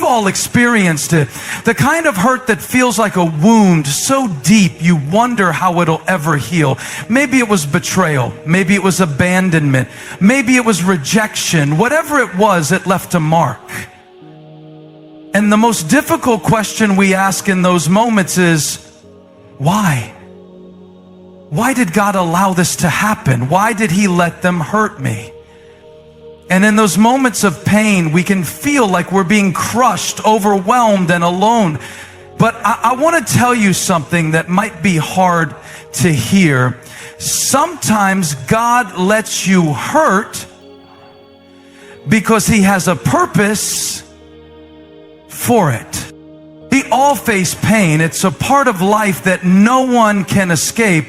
all experienced it. The kind of hurt that feels like a wound so deep you wonder how it'll ever heal. Maybe it was betrayal. Maybe it was abandonment. Maybe it was rejection. Whatever it was, it left a mark. And the most difficult question we ask in those moments is, why? Why did God allow this to happen? Why did He let them hurt me? And in those moments of pain, we can feel like we're being crushed, overwhelmed, and alone. But I want to tell you something that might be hard to hear. Sometimes God lets you hurt because He has a purpose for it. We all face pain. It's a part of life that no one can escape.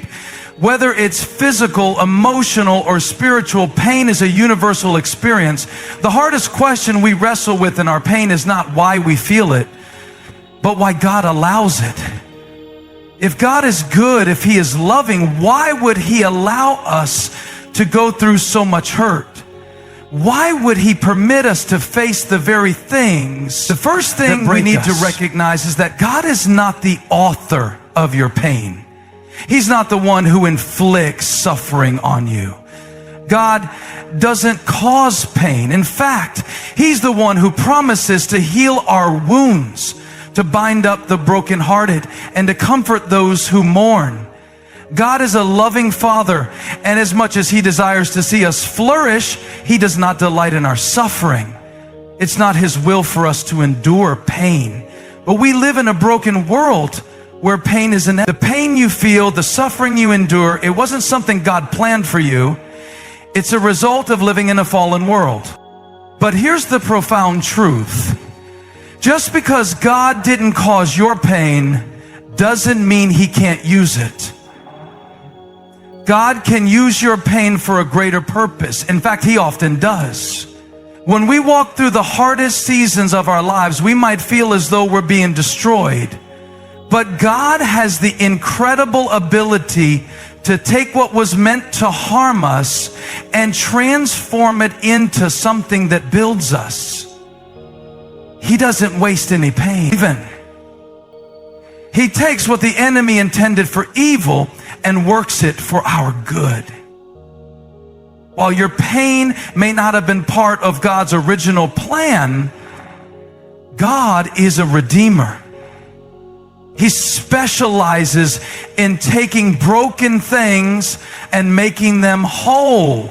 Whether it's physical, emotional, or spiritual, pain is a universal experience. The hardest question we wrestle with in our pain is not why we feel it, but why God allows it. If God is good, if He is loving, why would He allow us to go through so much hurt? Why would He permit us to face the very things? The first thing we need to recognize is that God is not the author of your pain. He's not the one who inflicts suffering on you. God doesn't cause pain. In fact, He's the one who promises to heal our wounds, to bind up the brokenhearted, and to comfort those who mourn. God is a loving Father, and as much as He desires to see us flourish, He does not delight in our suffering. It's not His will for us to endure pain. But we live in a broken world where pain is inevitable. The pain you feel, the suffering you endure, it wasn't something God planned for you. It's a result of living in a fallen world. But here's the profound truth. Just because God didn't cause your pain doesn't mean He can't use it. God can use your pain for a greater purpose. In fact, He often does. When we walk through the hardest seasons of our lives, we might feel as though we're being destroyed. But God has the incredible ability to take what was meant to harm us and transform it into something that builds us. He doesn't waste any pain. He takes what the enemy intended for evil and works it for our good. While your pain may not have been part of God's original plan, God is a redeemer. He specializes in taking broken things and making them whole.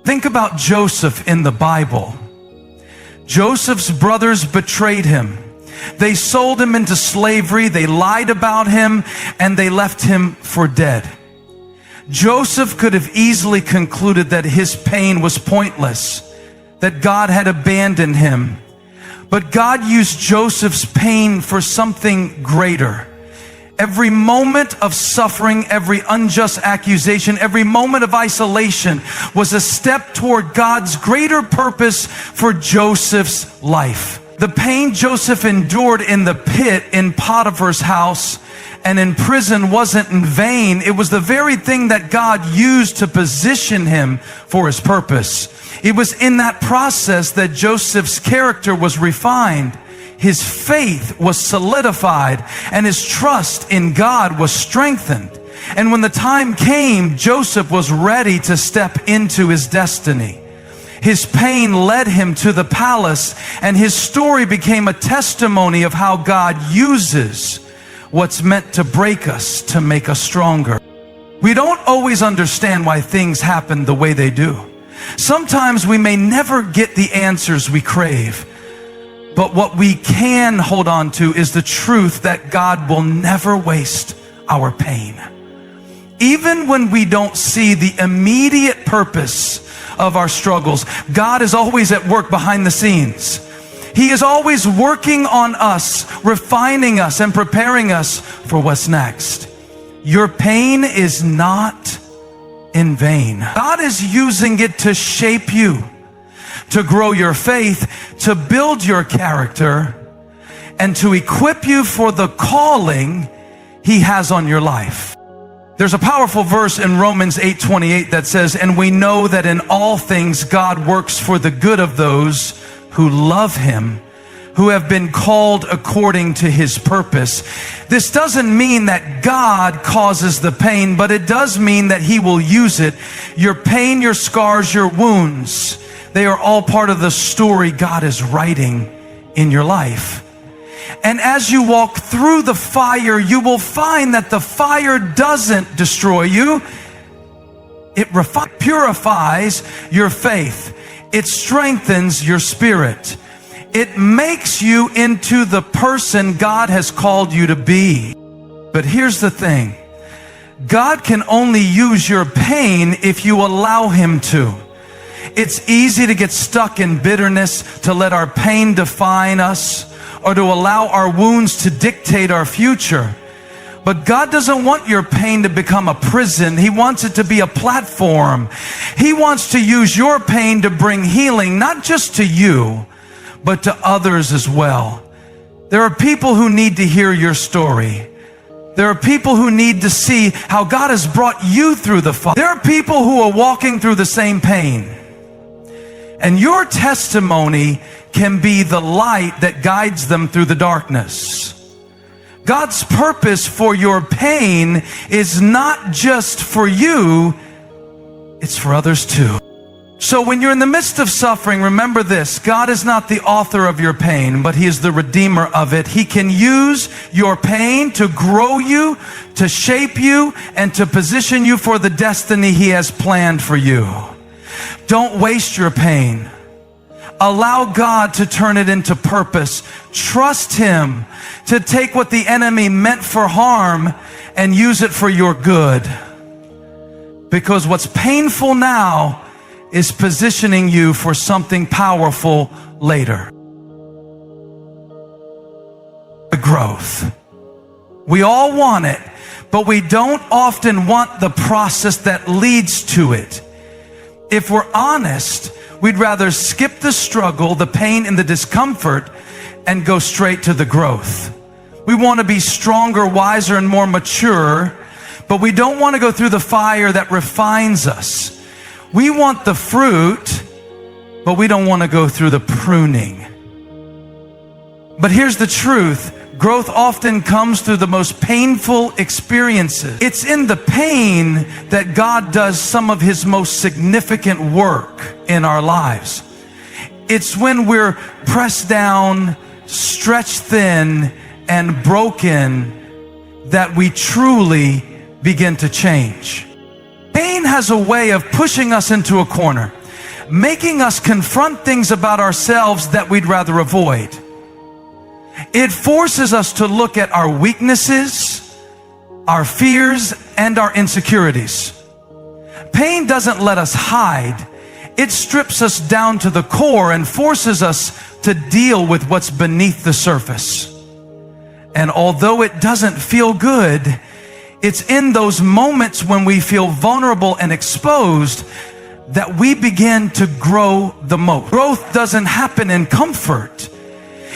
Think about Joseph in the Bible. Joseph's brothers betrayed him. They sold him into slavery, they lied about him, and they left him for dead. Joseph could have easily concluded that his pain was pointless, that God had abandoned him. But God used Joseph's pain for something greater. Every moment of suffering, every unjust accusation, every moment of isolation was a step toward God's greater purpose for Joseph's life. The pain Joseph endured in the pit in Potiphar's house and in prison wasn't in vain. It was the very thing that God used to position him for His purpose. It was in that process that Joseph's character was refined, his faith was solidified, and his trust in God was strengthened. And when the time came, Joseph was ready to step into his destiny. His pain led him to the palace, and his story became a testimony of how God uses what's meant to break us to make us stronger. We don't always understand why things happen the way they do. Sometimes we may never get the answers we crave, but what we can hold on to is the truth that God will never waste our pain. Even when we don't see the immediate purpose of our struggles, God is always at work behind the scenes. He is always working on us, refining us, and preparing us for what's next. Your pain is not in vain. God is using it to shape you, to grow your faith, to build your character, and to equip you for the calling He has on your life. There's a powerful verse in Romans 8:28 that says, "And we know that in all things God works for the good of those who love Him, who have been called according to his purpose. This doesn't mean that God causes the pain, but it does mean that he will use it. Your pain, your scars, your wounds, they are all part of the story God is writing in your life. And as you walk through the fire, you will find that the fire doesn't destroy you. It purifies your faith. It strengthens your spirit. It makes you into the person God has called you to be. But here's the thing. God can only use your pain if you allow him to. It's easy to get stuck in bitterness, to let our pain define us, or to allow our wounds to dictate our future. But God doesn't want your pain to become a prison. He wants it to be a platform. He wants to use your pain to bring healing, not just to you, but to others as well. There are people who need to hear your story. There are people who need to see how God has brought you through the fire. There are people who are walking through the same pain. And your testimony can be the light that guides them through the darkness. God's purpose for your pain is not just for you, it's for others too. So when you're in the midst of suffering, remember this: God is not the author of your pain, but he is the redeemer of it. He can use your pain to grow you, to shape you, and to position you for the destiny he has planned for you. Don't waste your pain. Allow God to turn it into purpose. Trust him to take what the enemy meant for harm and use it for your good. Because what's painful now is positioning you for something powerful later. The growth. We all want it, but we don't often want the process that leads to it. If we're honest, we'd rather skip the struggle, the pain, and the discomfort and go straight to the growth. We want to be stronger, wiser, and more mature, but we don't want to go through the fire that refines us. We want the fruit, but we don't want to go through the pruning. But here's the truth. Growth often comes through the most painful experiences. It's in the pain that God does some of his most significant work in our lives. It's when we're pressed down, stretched thin, and broken that we truly begin to change. Pain has a way of pushing us into a corner, making us confront things about ourselves that we'd rather avoid. It forces us to look at our weaknesses, our fears, and our insecurities. Pain doesn't let us hide. It strips us down to the core and forces us to deal with what's beneath the surface. And although it doesn't feel good, it's in those moments when we feel vulnerable and exposed that we begin to grow the most. Growth doesn't happen in comfort.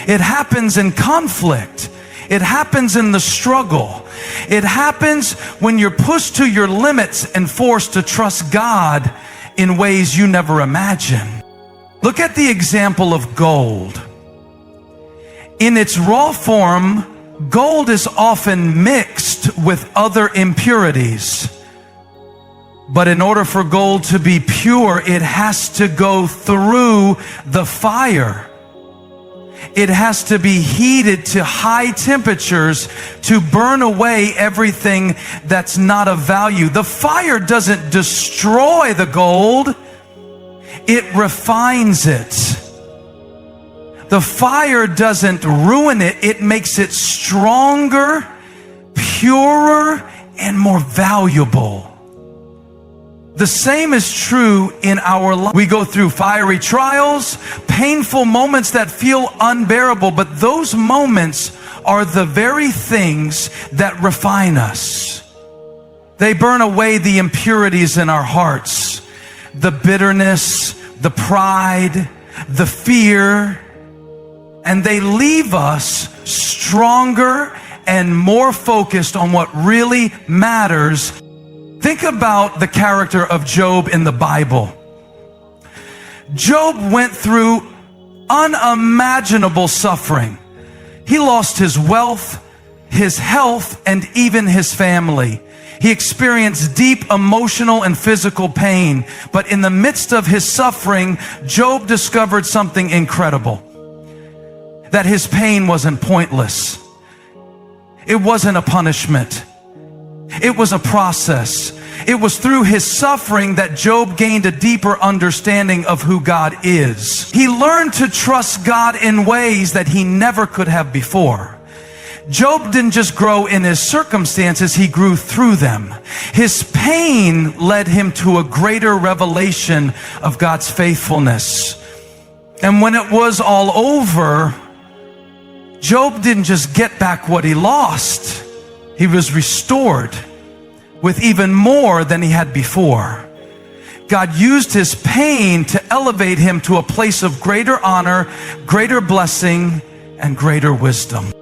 It happens in conflict. It happens in the struggle. It happens when you're pushed to your limits and forced to trust God in ways you never imagined. Look at the example of gold. In its raw form, gold is often mixed with other impurities. But in order for gold to be pure, it has to go through the fire. It has to be heated to high temperatures to burn away everything that's not of value. The fire doesn't destroy the gold, it refines it. The fire doesn't ruin it, it makes it stronger, purer, and more valuable. The same is true in our life. We go through fiery trials, painful moments that feel unbearable, but those moments are the very things that refine us. They burn away the impurities in our hearts, the bitterness, the pride, the fear, and they leave us stronger and more focused on what really matters. Think about the character of Job in the Bible. Job went through unimaginable suffering. He lost his wealth, his health, and even his family. He experienced deep emotional and physical pain. But in the midst of his suffering, Job discovered something incredible. That his pain wasn't pointless. It wasn't a punishment. It was a process. It was through his suffering that Job gained a deeper understanding of who God is. He learned to trust God in ways that he never could have before. Job didn't just grow in his circumstances, he grew through them. His pain led him to a greater revelation of God's faithfulness. And when it was all over, Job didn't just get back what he lost. He was restored with even more than he had before. God used his pain to elevate him to a place of greater honor, greater blessing, and greater wisdom.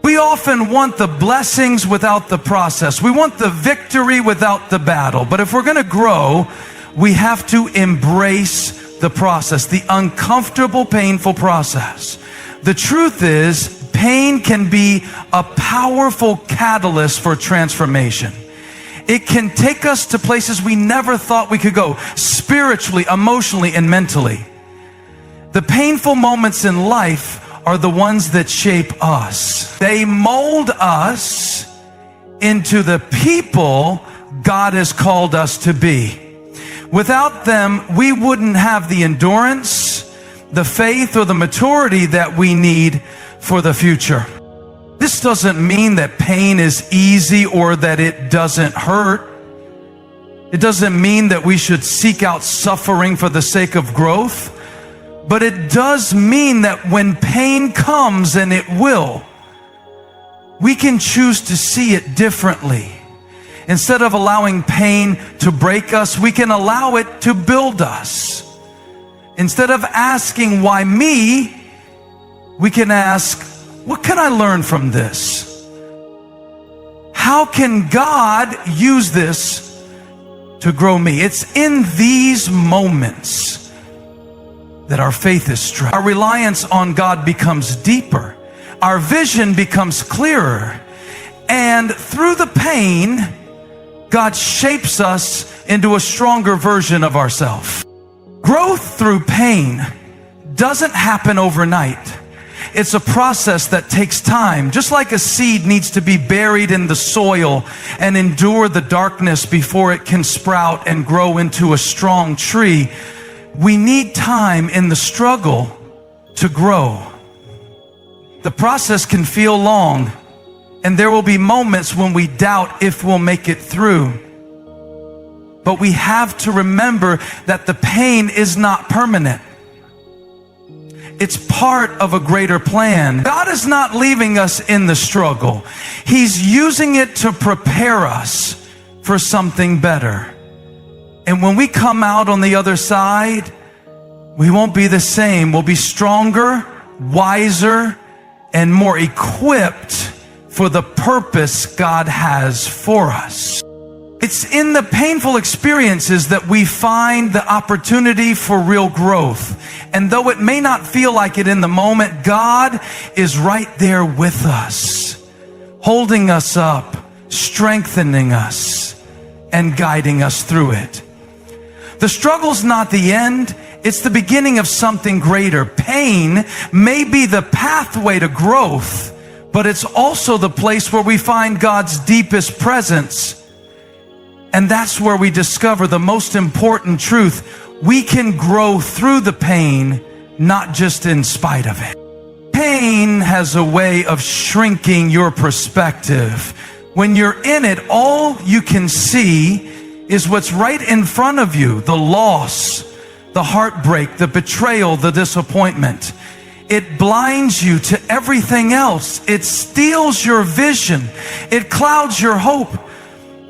We often want the blessings without the process. We want the victory without the battle. But if we're going to grow, we have to embrace the process, the uncomfortable, painful process. The truth is, pain can be a powerful catalyst for transformation. It can take us to places we never thought we could go, spiritually, emotionally, and mentally. The painful moments in life are the ones that shape us. They mold us into the people God has called us to be. Without them, we wouldn't have the endurance, the faith, or the maturity that we need for the future. This doesn't mean that pain is easy or that it doesn't hurt. It doesn't mean that we should seek out suffering for the sake of growth. But it does mean that when pain comes, and it will, we can choose to see it differently. Instead of allowing pain to break us, we can allow it to build us. Instead of asking, why me? We can ask, what can I learn from this? How can God use this to grow me? It's in these moments that our faith is strong. Our reliance on God becomes deeper. Our vision becomes clearer. And through the pain, God shapes us into a stronger version of ourselves. Growth through pain doesn't happen overnight. It's a process that takes time. Just like a seed needs to be buried in the soil and endure the darkness before it can sprout and grow into a strong tree, we need time in the struggle to grow. The process can feel long, and there will be moments when we doubt if we'll make it through. But we have to remember that the pain is not permanent. It's part of a greater plan. God is not leaving us in the struggle. He's using it to prepare us for something better. And when we come out on the other side, we won't be the same. We'll be stronger, wiser, and more equipped for the purpose God has for us. It's in the painful experiences that we find the opportunity for real growth. And though it may not feel like it in the moment, God is right there with us, holding us up, strengthening us, and guiding us through it. The struggle's not the end. It's the beginning of something greater. Pain may be the pathway to growth, but it's also the place where we find God's deepest presence. And that's where we discover the most important truth. We can grow through the pain, not just in spite of it. Pain has a way of shrinking your perspective. When you're in it, all you can see is what's right in front of you. The loss, the heartbreak, the betrayal, the disappointment. It blinds you to everything else. It steals your vision. It clouds your hope.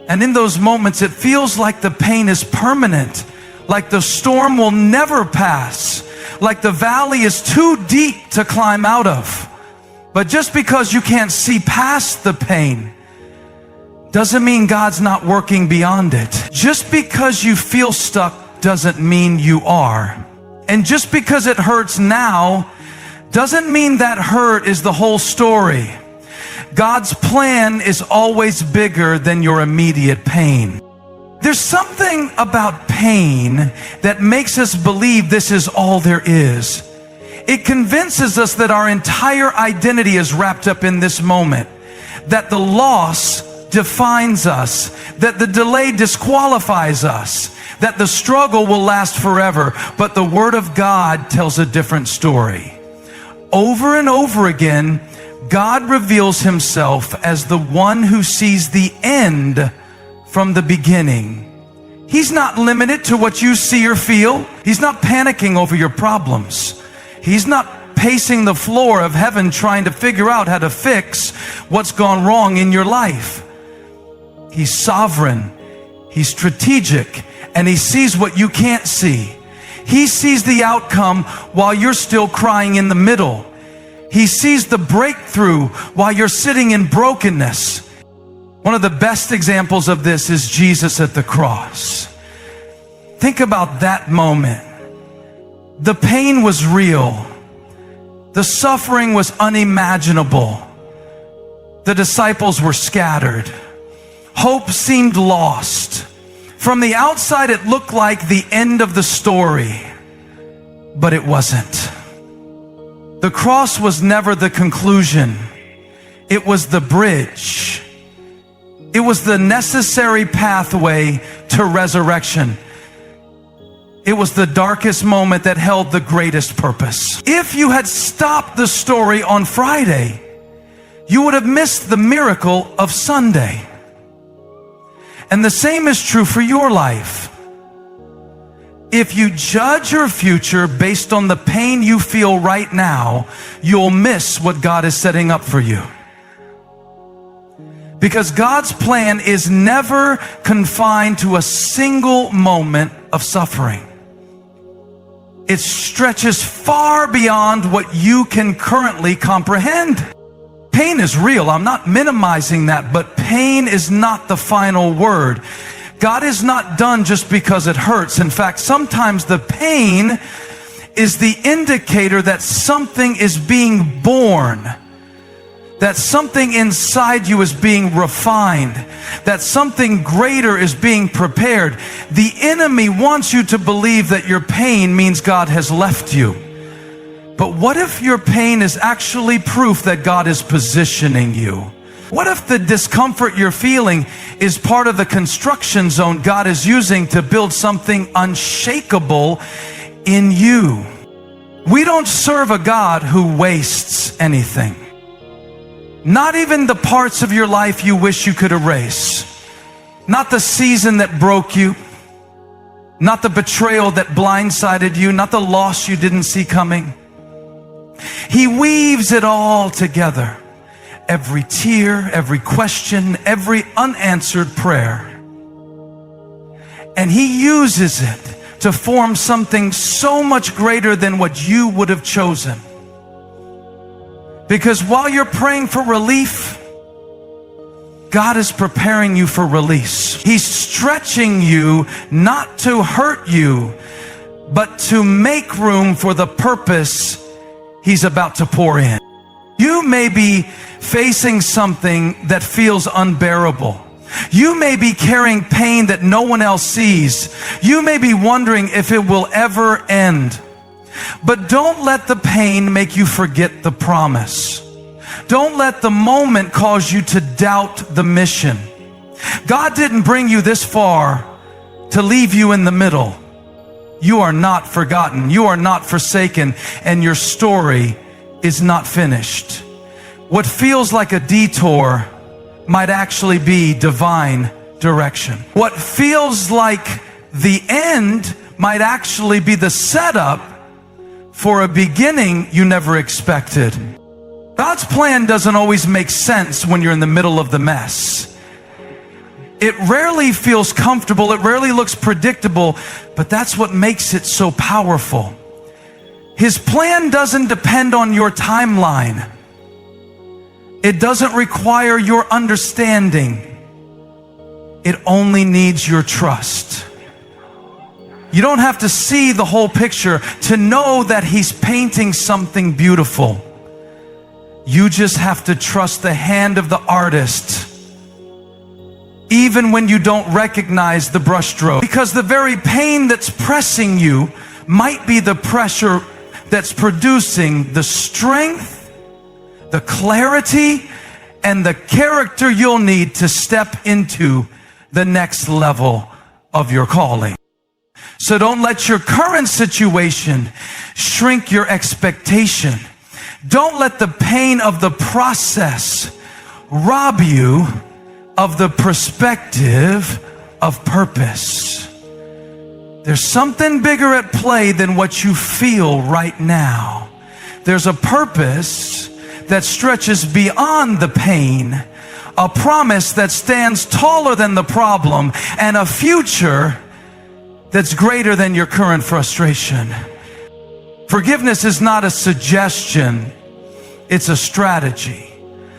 And in those moments, it feels like the pain is permanent, like the storm will never pass, like the valley is too deep to climb out of. But just because you can't see past the pain doesn't mean God's not working beyond it. Just because you feel stuck doesn't mean you are. And just because it hurts now doesn't mean that hurt is the whole story. God's plan is always bigger than your immediate pain. There's something about pain that makes us believe this is all there is. It convinces us that our entire identity is wrapped up in this moment, that the loss defines us, that the delay disqualifies us, that the struggle will last forever. But the Word of God tells a different story. Over and over again, God reveals Himself as the one who sees the end from the beginning. He's not limited to what you see or feel. He's not panicking over your problems. He's not pacing the floor of heaven trying to figure out how to fix what's gone wrong in your life. He's sovereign. He's strategic. And He sees what you can't see. He sees the outcome while you're still crying in the middle. He sees the breakthrough while you're sitting in brokenness. One of the best examples of this is Jesus at the cross. Think about that moment. The pain was real. The suffering was unimaginable. The disciples were scattered. Hope seemed lost. From the outside, it looked like the end of the story, but it wasn't. The cross was never the conclusion. It was the bridge. It was the necessary pathway to resurrection. It was the darkest moment that held the greatest purpose. If you had stopped the story on Friday, you would have missed the miracle of Sunday. And the same is true for your life. If you judge your future based on the pain you feel right now, you'll miss what God is setting up for you. Because God's plan is never confined to a single moment of suffering. It stretches far beyond what you can currently comprehend. Pain is real. I'm not minimizing that, but pain is not the final word. God is not done just because it hurts. In fact, sometimes the pain is the indicator that something is being born, that something inside you is being refined, that something greater is being prepared. The enemy wants you to believe that your pain means God has left you. But what if your pain is actually proof that God is positioning you? What if the discomfort you're feeling is part of the construction zone God is using to build something unshakable in you? We don't serve a God who wastes anything. Not even the parts of your life you wish you could erase. Not the season that broke you. Not the betrayal that blindsided you. Not the loss you didn't see coming. He weaves it all together. Every tear, every question, every unanswered prayer. And He uses it to form something so much greater than what you would have chosen. Because while you're praying for relief, God is preparing you for release. He's stretching you not to hurt you, but to make room for the purpose He's about to pour in. You may be facing something that feels unbearable. You may be carrying pain that no one else sees. You may be wondering if it will ever end. But don't let the pain make you forget the promise. Don't let the moment cause you to doubt the mission. God didn't bring you this far to leave you in the middle. You are not forgotten. You are not forsaken. And your story is not finished. What feels like a detour might actually be divine direction. What feels like the end might actually be the setup for a beginning you never expected. God's plan doesn't always make sense when you're in the middle of the mess. It rarely feels comfortable. It rarely looks predictable, but that's what makes it so powerful. His plan doesn't depend on your timeline. It doesn't require your understanding. It only needs your trust. You don't have to see the whole picture to know that He's painting something beautiful. You just have to trust the hand of the artist, even when you don't recognize the brushstroke. Because the very pain that's pressing you might be the pressure that's producing the strength, the clarity, and the character you'll need to step into the next level of your calling. So don't let your current situation shrink your expectation. Don't let the pain of the process rob you of the perspective of purpose. There's something bigger at play than what you feel right now. There's a purpose that stretches beyond the pain, a promise that stands taller than the problem, and a future that's greater than your current frustration. Forgiveness is not a suggestion, it's a strategy.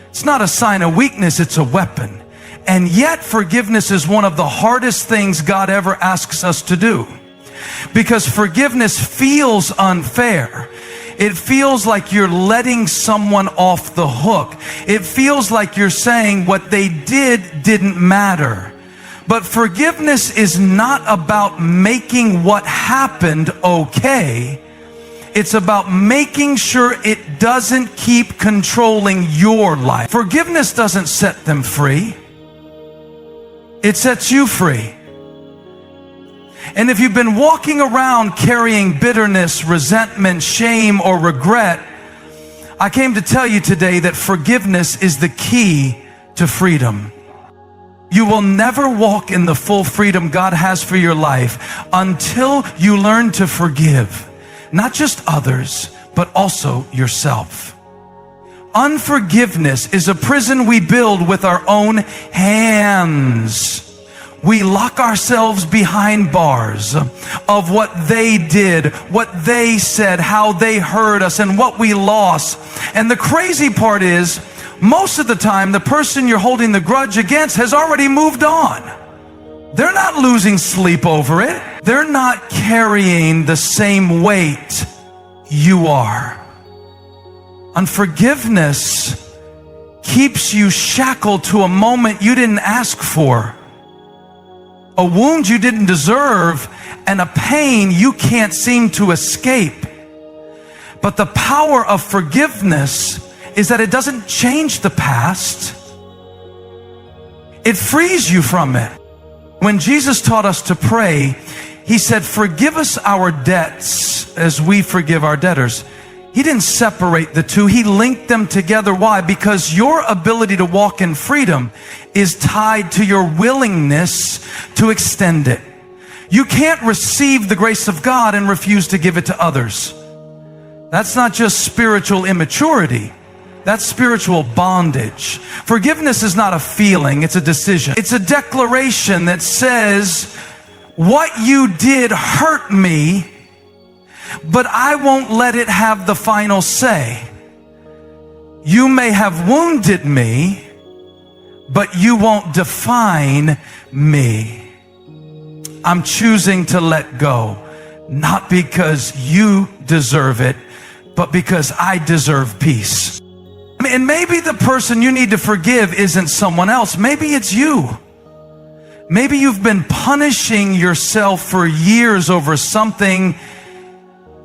It's not a sign of weakness, it's a weapon. And yet forgiveness is one of the hardest things God ever asks us to do. Because forgiveness feels unfair. It feels like you're letting someone off the hook. It feels like you're saying what they did didn't matter. But forgiveness is not about making what happened okay. It's about making sure it doesn't keep controlling your life. Forgiveness doesn't set them free. It sets you free. And if you've been walking around carrying bitterness, resentment, shame, or regret, I came to tell you today that forgiveness is the key to freedom. You will never walk in the full freedom God has for your life until you learn to forgive, not just others, but also yourself. Unforgiveness is a prison we build with our own hands. We lock ourselves behind bars of what they did, what they said, how they hurt us, and what we lost. And the crazy part is, most of the time, the person you're holding the grudge against has already moved on. They're not losing sleep over it. They're not carrying the same weight you are. Unforgiveness keeps you shackled to a moment you didn't ask for, a wound you didn't deserve, and a pain you can't seem to escape. But the power of forgiveness is that it doesn't change the past. It frees you from it. When Jesus taught us to pray, He said, "Forgive us our debts as we forgive our debtors." He didn't separate the two. He linked them together. Why? Because your ability to walk in freedom is tied to your willingness to extend it. You can't receive the grace of God and refuse to give it to others. That's not just spiritual immaturity. That's spiritual bondage. Forgiveness is not a feeling, it's a decision. It's a declaration that says, what you did hurt me, but I won't let it have the final say. You may have wounded me, but you won't define me. I'm choosing to let go, not because you deserve it, but because I deserve peace. And maybe the person you need to forgive isn't someone else. Maybe it's you. Maybe you've been punishing yourself for years over something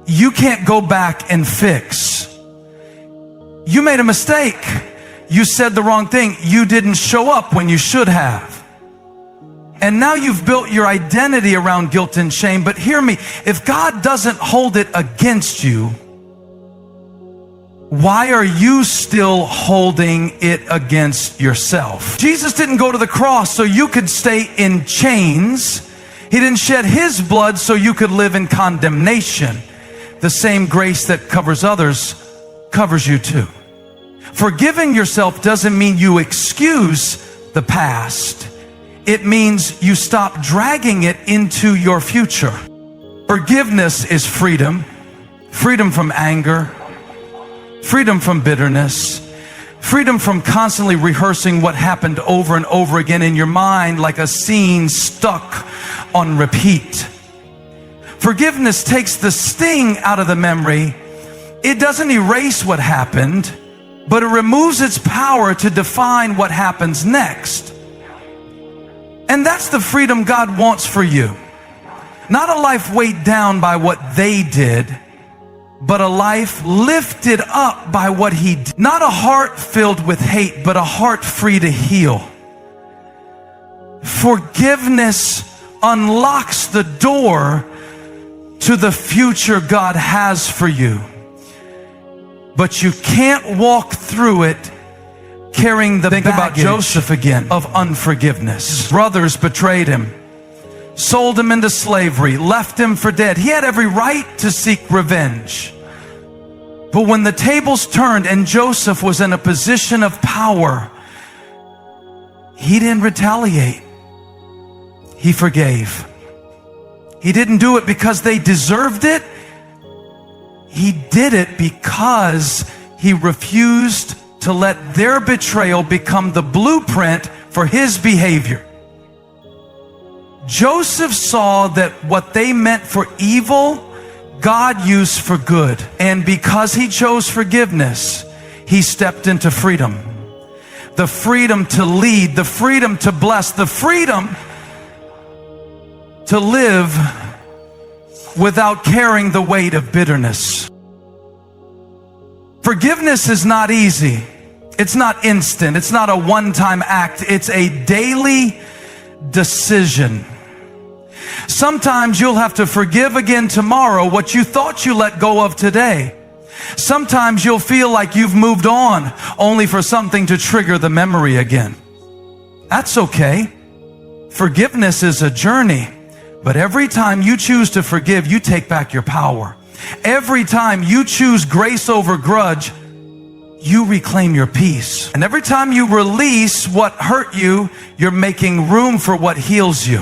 you can't go back and fix. You made a mistake. You said the wrong thing. You didn't show up when you should have. And now you've built your identity around guilt and shame. But hear me, if God doesn't hold it against you, why are you still holding it against yourself? Jesus didn't go to the cross so you could stay in chains. He didn't shed His blood so you could live in condemnation. The same grace that covers others covers you too. Forgiving yourself doesn't mean you excuse the past. It means you stop dragging it into your future. Forgiveness is freedom. Freedom from anger. Freedom from bitterness. Freedom from constantly rehearsing what happened over and over again in your mind like a scene stuck on repeat. Forgiveness takes the sting out of the memory. It doesn't erase what happened, but it removes its power to define what happens next. And that's the freedom God wants for you. Not a life weighed down by what they did, but a life lifted up by what He did. Not a heart filled with hate, but a heart free to heal. Forgiveness unlocks the door to the future God has for you. But you can't walk through it carrying the baggage. Think about Joseph again, of unforgiveness. Brothers betrayed him, sold him into slavery, left him for dead. He had every right to seek revenge. But when the tables turned and Joseph was in a position of power, he didn't retaliate. He forgave. He didn't do it because they deserved it. He did it because he refused to let their betrayal become the blueprint for his behavior. Joseph saw that what they meant for evil, God used for good. And because he chose forgiveness, he stepped into freedom. The freedom to lead, the freedom to bless, the freedom to live without carrying the weight of bitterness. Forgiveness is not easy. It's not instant. It's not a one-time act. It's a daily decision. Sometimes you'll have to forgive again tomorrow what you thought you let go of today. Sometimes you'll feel like you've moved on only for something to trigger the memory again. That's okay. Forgiveness is a journey. But every time you choose to forgive, you take back your power. Every time you choose grace over grudge, you reclaim your peace. And every time you release what hurt you, you're making room for what heals you.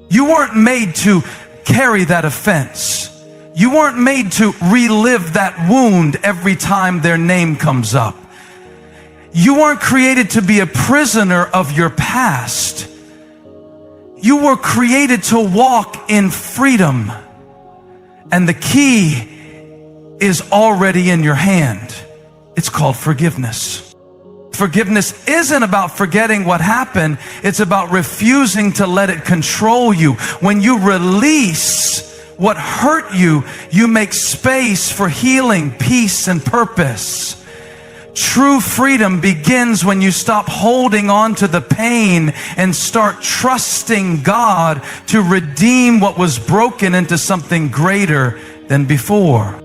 You weren't made to carry that offense. You weren't made to relive that wound every time their name comes up. You weren't created to be a prisoner of your past. You were created to walk in freedom. And the key is already in your hand. It's called forgiveness. Forgiveness isn't about forgetting what happened. It's about refusing to let it control you. When you release what hurt you, you make space for healing, peace, and purpose. True freedom begins when you stop holding on to the pain and start trusting God to redeem what was broken into something greater than before.